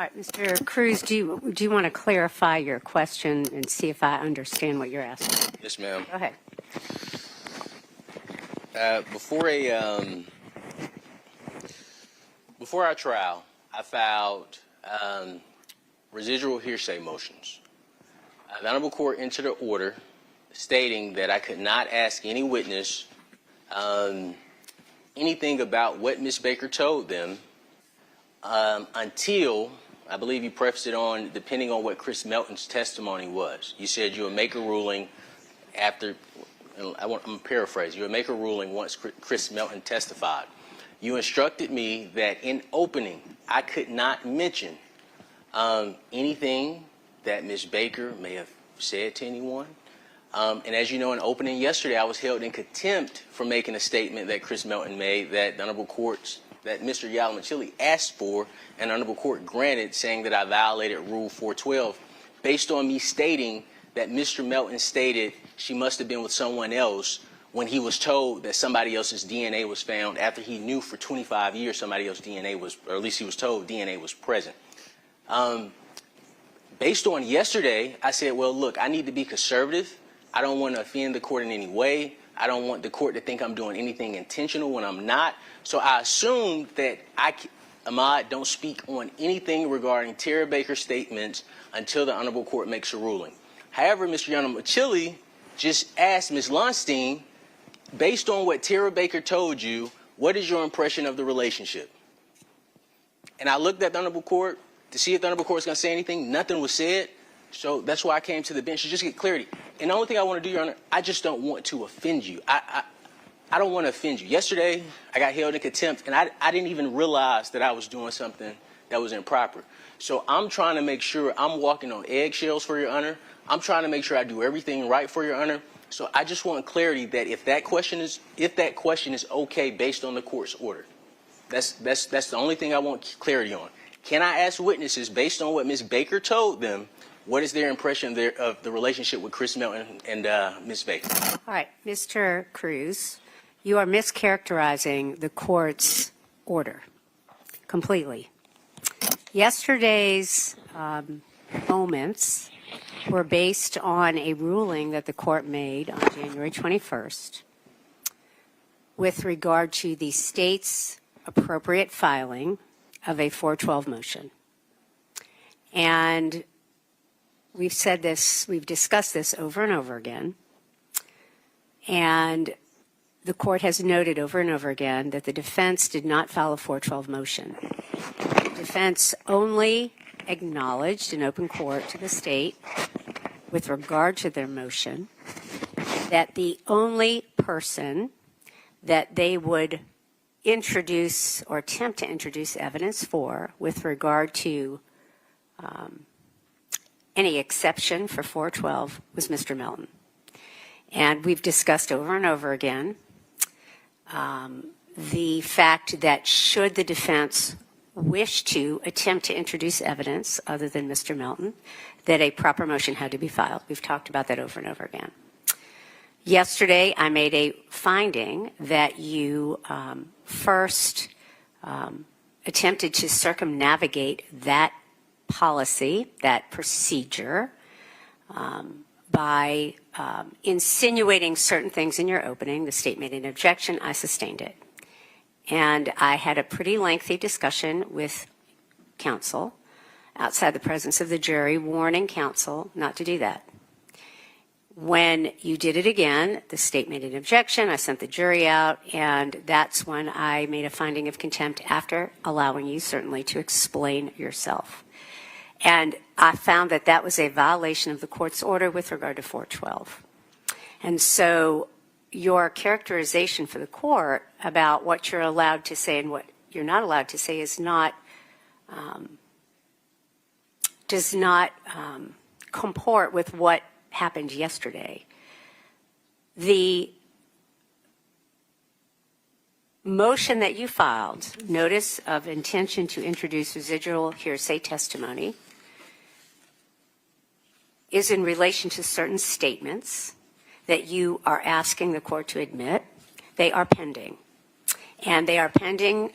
All right, Mr. Cruz, do you want to clarify your question and see if I understand what you're asking? Yes, ma'am. Go ahead. Before our trial, I filed residual hearsay motions. The Honorable Court entered an order stating that I could not ask any witness anything about what Ms. Baker told them until, I believe you prefaced it on, depending on what Chris Melton's testimony was. You said you would make a ruling after, I'm going to paraphrase, you would make a ruling once Chris Melton testified. You instructed me that in opening, I could not mention anything that Ms. Baker may have said to anyone. And as you know, in opening yesterday, I was held in contempt for making a statement that Chris Melton made that the Honorable Courts, that Mr. Yalamachili asked for, and the Honorable Court granted, saying that I violated Rule 412 based on me stating that Mr. Melton stated she must have been with someone else when he was told that somebody else's DNA was found after he knew for 25 years somebody else's DNA was, or at least he was told DNA was present. Based on yesterday, I said, well, look, I need to be conservative. I don't want to offend the court in any way. I don't want the court to think I'm doing anything intentional when I'm not. So I assumed that Ahmad don't speak on anything regarding Tara Baker's statements until the Honorable Court makes a ruling. However, Mr. Yalamachili just asked Ms. Lunstein, based on what Tara Baker told you, what is your impression of the relationship? And I looked at the Honorable Court to see if the Honorable Court was going to say anything. Nothing was said. So that's why I came to the bench to just get clarity. And the only thing I want to do, Your Honor, I just don't want to offend you. I don't want to offend you. Yesterday, I got held in contempt, and I didn't even realize that I was doing something that was improper. So I'm trying to make sure I'm walking on eggshells for Your Honor. I'm trying to make sure I do everything right for Your Honor. So I just want clarity that if that question is okay based on the court's order. That's the only thing I want clarity on. Can I ask witnesses based on what Ms. Baker told them, what is their impression of the relationship with Chris Melton and Ms. Baker? All right, Mr. Cruz, you are mischaracterizing the court's order completely. Yesterday's moments were based on a ruling that the court made on January 21st with regard to the state's appropriate filing of a 412 motion. And we've said this, we've discussed this over and over again, and the court has noted over and over again that the defense did not file a 412 motion. The defense only acknowledged in open court to the state, with regard to their motion, that the only person that they would introduce or attempt to introduce evidence for with regard to any exception for 412 was Mr. Melton. And we've discussed over and over again the fact that should the defense wish to attempt to introduce evidence other than Mr. Melton, that a proper motion had to be filed. We've talked about that over and over again. Yesterday, I made a finding that you first attempted to circumnavigate that policy, that procedure, by insinuating certain things in your opening. The state made an objection. I sustained it. And I had a pretty lengthy discussion with counsel outside the presence of the jury, warning counsel not to do that. When you did it again, the state made an objection. I sent the jury out, and that's when I made a finding of contempt after allowing you certainly to explain yourself. And I found that that was a violation of the court's order with regard to 412. And so your characterization for the court about what you're allowed to say and what you're not allowed to say is not, does not comport with what happened yesterday. The motion that you filed, notice of intention to introduce residual hearsay testimony, is in relation to certain statements that you are asking the court to admit. They are pending. And they are pending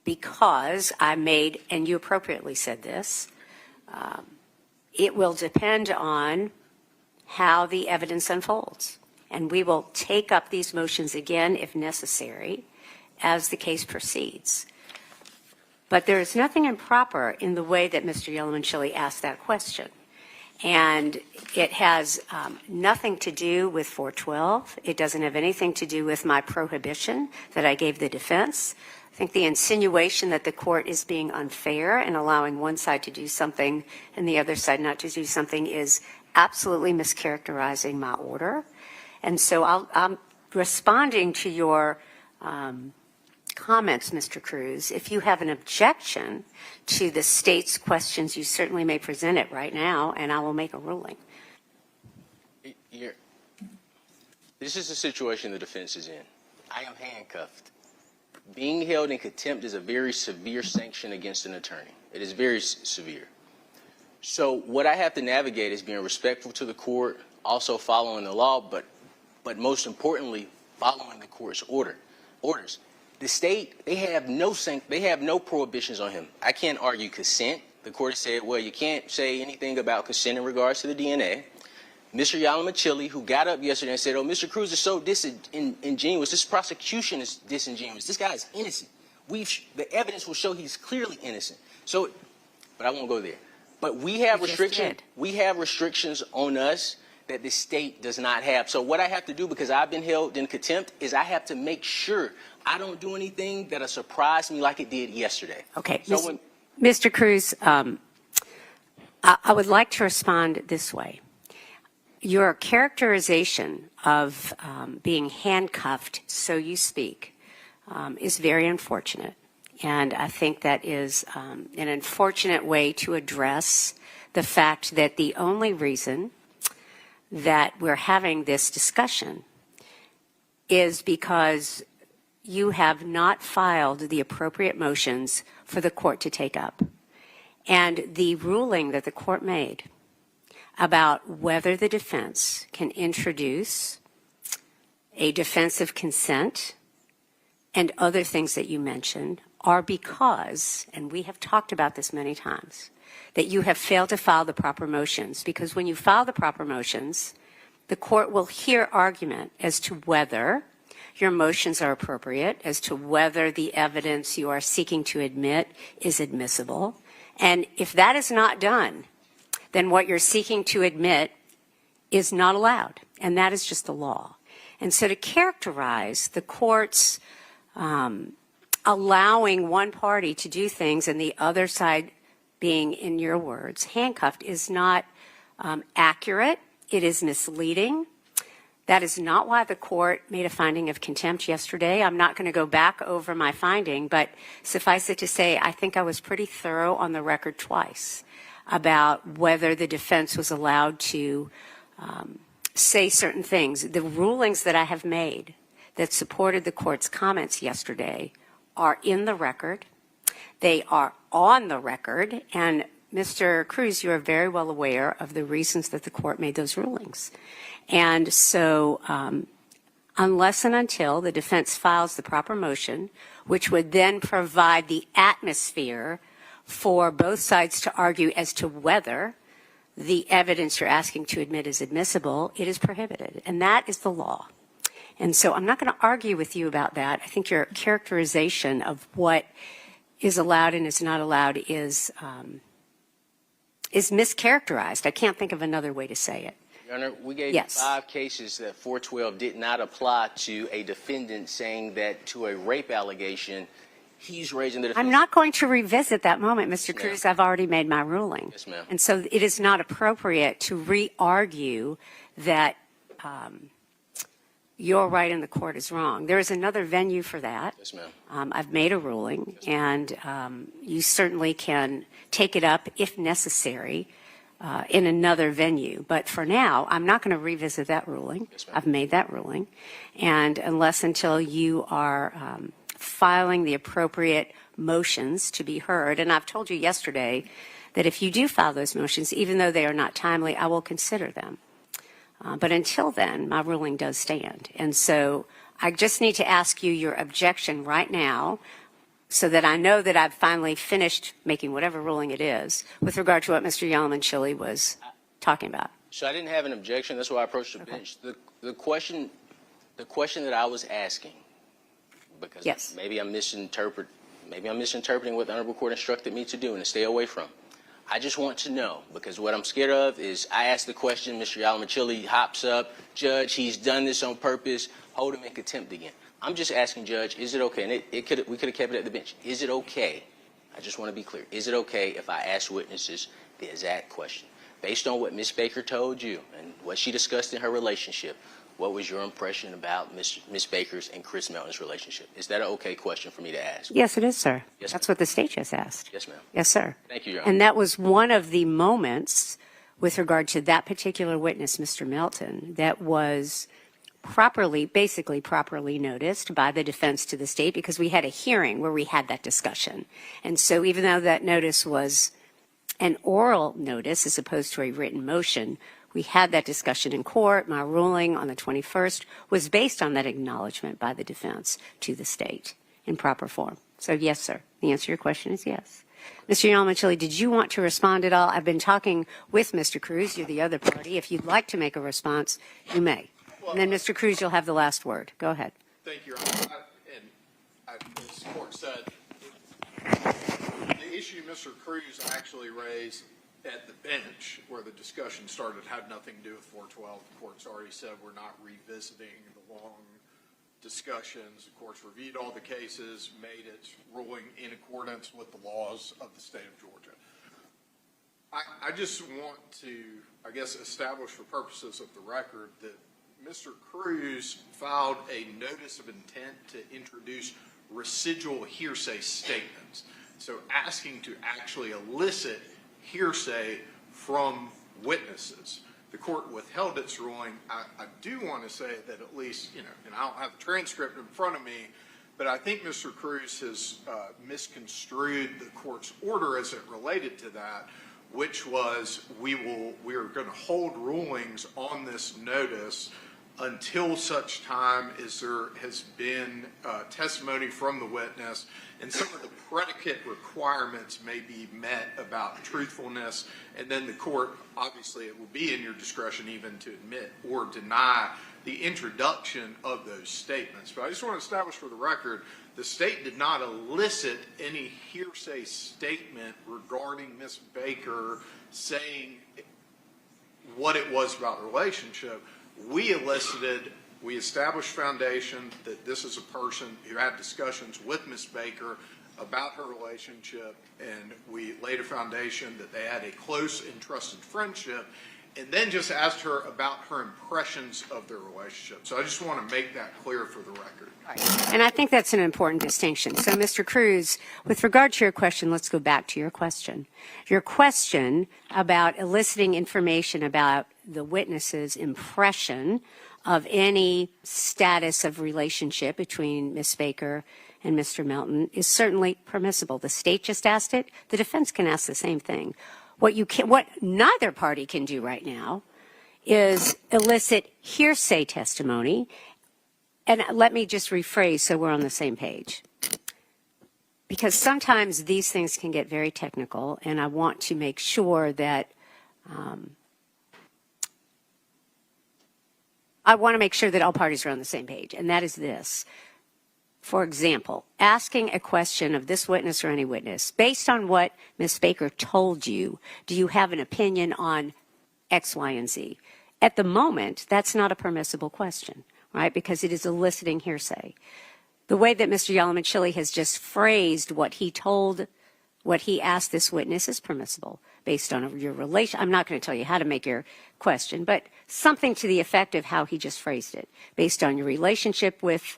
because I made, and you appropriately said this, it will depend on how the evidence unfolds. And we will take up these motions again if necessary as the case proceeds. But there is nothing improper in the way that Mr. Yellowman-Chili asked that question. And it has nothing to do with 412. It doesn't have anything to do with my prohibition that I gave the defense. I think the insinuation that the court is being unfair and allowing one side to do something and the other side not to do something is absolutely mischaracterizing my order. And so I'm responding to your comments, Mr. Cruz. If you have an objection to the state's questions, you certainly may present it right now, and I will make a ruling. This is the situation the defense is in. I am handcuffed. Being held in contempt is a very severe sanction against an attorney. It is very severe. So what I have to navigate is being respectful to the court, also following the law, but most importantly, following the court's orders. The state, they have no prohibitions on him. I can't argue consent. The court has said, well, you can't say anything about consent in regards to the DNA. Mr. Yellowman-Chili, who got up yesterday and said, oh, Mr. Cruz is so disingenuous. This prosecution is disingenuous. This guy is innocent. The evidence will show he's clearly innocent. So, but I won't go there. But we have restrictions. We have restrictions on us that the state does not have. So what I have to do, because I've been held in contempt, is I have to make sure I don't do anything that'll surprise me like it did yesterday. Okay. So Mr. Cruz, I would like to respond this way. Your characterization of being handcuffed, so you speak, is very unfortunate. And I think that is an unfortunate way to address the fact that the only reason that we're having this discussion is because you have not filed the appropriate motions for the court to take up. And the ruling that the court made about whether the defense can introduce a defense of consent and other things that you mentioned are because, and we have talked about this many times, that you have failed to file the proper motions. Because when you file the proper motions, the court will hear argument as to whether your motions are appropriate, as to whether the evidence you are seeking to admit is admissible. And if that is not done, then what you're seeking to admit is not allowed. And that is just the law. And so to characterize the court's allowing one party to do things and the other side being, in your words, handcuffed is not accurate. It is misleading. That is not why the court made a finding of contempt yesterday. I'm not going to go back over my finding, but suffice it to say, I think I was pretty thorough on the record twice about whether the defense was allowed to say certain things. The rulings that I have made that supported the court's comments yesterday are in the record. They are on the record. And Mr. Cruz, you are very well aware of the reasons that the court made those rulings. And so unless and until the defense files the proper motion, which would then provide the atmosphere for both sides to argue as to whether the evidence you're asking to admit is admissible, it is prohibited. And that is the law. And so I'm not going to argue with you about that. I think your characterization of what is allowed and is not allowed is mischaracterized. I can't think of another way to say it. Your Honor, we gave 5 cases that 412 did not apply to a defendant saying that to a rape allegation, he's raising the defense. I'm not going to revisit that moment, Mr. Cruz. I've already made my ruling. Yes, ma'am. And so it is not appropriate to re-argue that you're right and the court is wrong. There is another venue for that. Yes, ma'am. I've made a ruling, and you certainly can take it up if necessary in another venue. But for now, I'm not going to revisit that ruling. Yes, ma'am. I've made that ruling. And until you are filing the appropriate motions to be heard, and I've told you yesterday that if you do file those motions, even though they are not timely, I will consider them. But until then, my ruling does stand. And so I just need to ask you your objection right now so that I know that I've finally finished making whatever ruling it is with regard to what Mr. Yalamanchili was talking about. So I didn't have an objection. That's why I approached the bench. The question that I was asking, because Yes. maybe I'm misinterpreting what the Honorable Court instructed me to do and to stay away from. I just want to know, because what I'm scared of is I ask the question, Mr. Yalamanchili hops up, Judge, he's done this on purpose, hold him in contempt again. I'm just asking, Judge, is it okay? And we could have kept it at the bench. Is it okay? I just want to be clear. Is it okay if I ask witnesses the exact question? Based on what Ms. Baker told you and what she discussed in her relationship, what was your impression about Ms. Baker's and Chris Melton's relationship? Is that an okay question for me to ask? Yes, it is, sir. Yes, That's ma'am. what the state just asked. Yes, ma'am. Yes, sir. Thank you, Your Honor. And that was one of the moments with regard to that particular witness, Mr. Melton, that was basically properly noticed by the defense to the state, because we had a hearing where we had that discussion. And so even though that notice was an oral notice as opposed to a written motion, we had that discussion in court. My ruling on the 21st was based on that acknowledgement by the defense to the state in proper form. So yes, sir. The answer to your question is yes. Mr. Yalamanchili, did you want to respond at all? I've been talking with Mr. Cruz. You're the other party. If you'd like to make a response, you may. And then, Mr. Cruz, you'll have the last word. Go ahead. Thank you, Your Honor. As the court said, the issue Mr. Cruz actually raised at the bench where the discussion started had nothing to do with 412. The court's already said we're not revisiting the long discussions. The court's reviewed all the cases, made its ruling in accordance with the laws of the state of Georgia. I just want to, I guess, establish for purposes of the record that Mr. Cruz filed a notice of intent to introduce residual hearsay statements. So asking to actually elicit hearsay from witnesses. The court withheld its ruling. I do want to say that at least, and I don't have the transcript in front of me, but I think Mr. Cruz has misconstrued the court's order as it related to that, which was we are going to hold rulings on this notice until such time as there has been testimony from the witness and some of the predicate requirements may be met about truthfulness, and then the court, obviously it will be in your discretion even to admit or deny the introduction of those statements. But I just want to establish for the record, the state did not elicit any hearsay statement regarding Ms. Baker saying what it was about the relationship. We established foundation that this is a person who had discussions with Ms. Baker about her relationship, and we laid a foundation that they had a close and trusted friendship, and then just asked her about her impressions of their relationship. So I just want to make that clear for the record. And I think that's an important distinction. So, Mr. Cruz, with regard to your question, let's go back to your question. Your question about eliciting information about the witness's impression of any status of relationship between Ms. Baker and Mr. Melton is certainly permissible. The state just asked it. The defense can ask the same thing. What neither party can do right now is elicit hearsay testimony. And let me just rephrase so we're on the same page. Because sometimes these things can get very technical, and I want to make sure that all parties are on the same page, and that is this. For example, asking a question of this witness or any witness, based on what Ms. Baker told you, do you have an opinion on X, Y, and Z? At the moment, that's not a permissible question, right? Because it is eliciting hearsay. The way that Mr. Yalamanchili has just phrased what he asked this witness is permissible based on your relation. I'm not going to tell you how to make your question, but something to the effect of how he just phrased it, based on your relationship with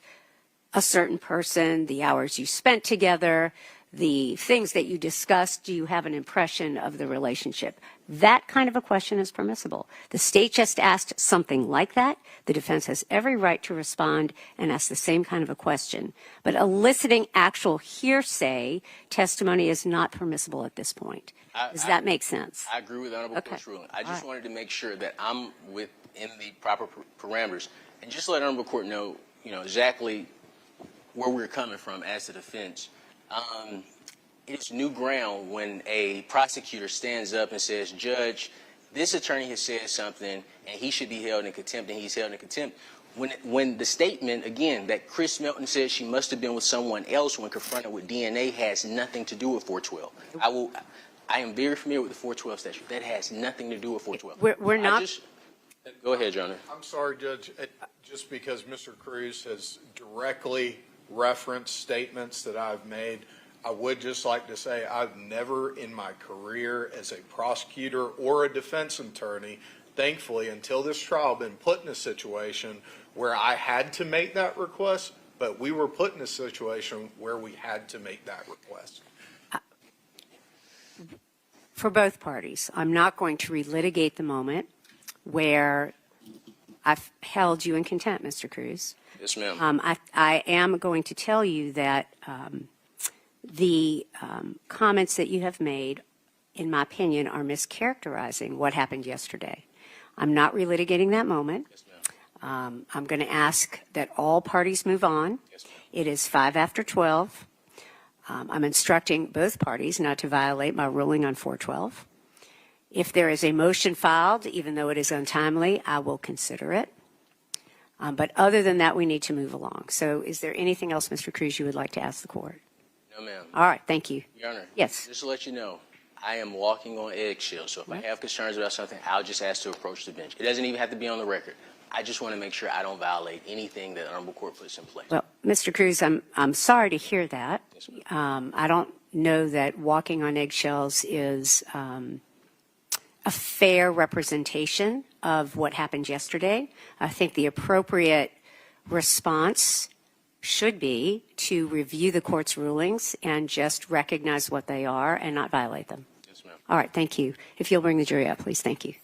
a certain person, the hours you spent together, the things that you discussed, do you have an impression of the relationship? That kind of a question is permissible. The state just asked something like that. The defense has every right to respond and ask the same kind of a question. But eliciting actual hearsay testimony is not permissible at this point. Does that make sense? I agree with the Honorable Court's ruling. I just wanted to make sure that I'm within the proper parameters, and just let the Honorable Court know, exactly where we're coming from as the defense. It is new ground when a prosecutor stands up and says, Judge, this attorney has said something and he should be held in contempt, and he's held in contempt. When the statement, again, that Chris Melton said she must have been with someone else when confronted with DNA has nothing to do with 412. I am very familiar with the 412 statute. That has nothing to do with 412. We're not. Go ahead, Your Honor. I'm sorry, Judge, just because Mr. Cruz has directly referenced statements that I've made, I would just like to say I've never in my career as a prosecutor or a defense attorney, thankfully, until this trial, been put in a situation where I had to make that request, but we were put in a situation where we had to make that request. For both parties, I'm not going to relitigate the moment where I've held you in contempt, Mr. Cruz. Yes, ma'am. I am going to tell you that the comments that you have made, in my opinion, are mischaracterizing what happened yesterday. I'm not relitigating that moment. Yes, ma'am. I'm going to ask that all parties move on. Yes, ma'am. It is 5 after 12. I'm instructing both parties not to violate my ruling on 412. If there is a motion filed, even though it is untimely, I will consider it. But other than that, we need to move along. So is there anything else, Mr. Cruz, you would like to ask the court? No, ma'am. All right. Thank you. Your Honor. Yes. Just to let you know, I am walking on eggshells. So if I have concerns about something, I'll just ask to approach the bench. It doesn't even have to be on the record. I just want to make sure I don't violate anything that the Honorable Court puts in place. Well, Mr. Cruz, I'm sorry to hear that. Yes, ma'am. I don't know that walking on eggshells is a fair representation of what happened yesterday. I think the appropriate response should be to review the court's rulings and just recognize what they are and not violate them. Yes, ma'am. All right, thank you. If you'll bring the jury up, please. Thank you.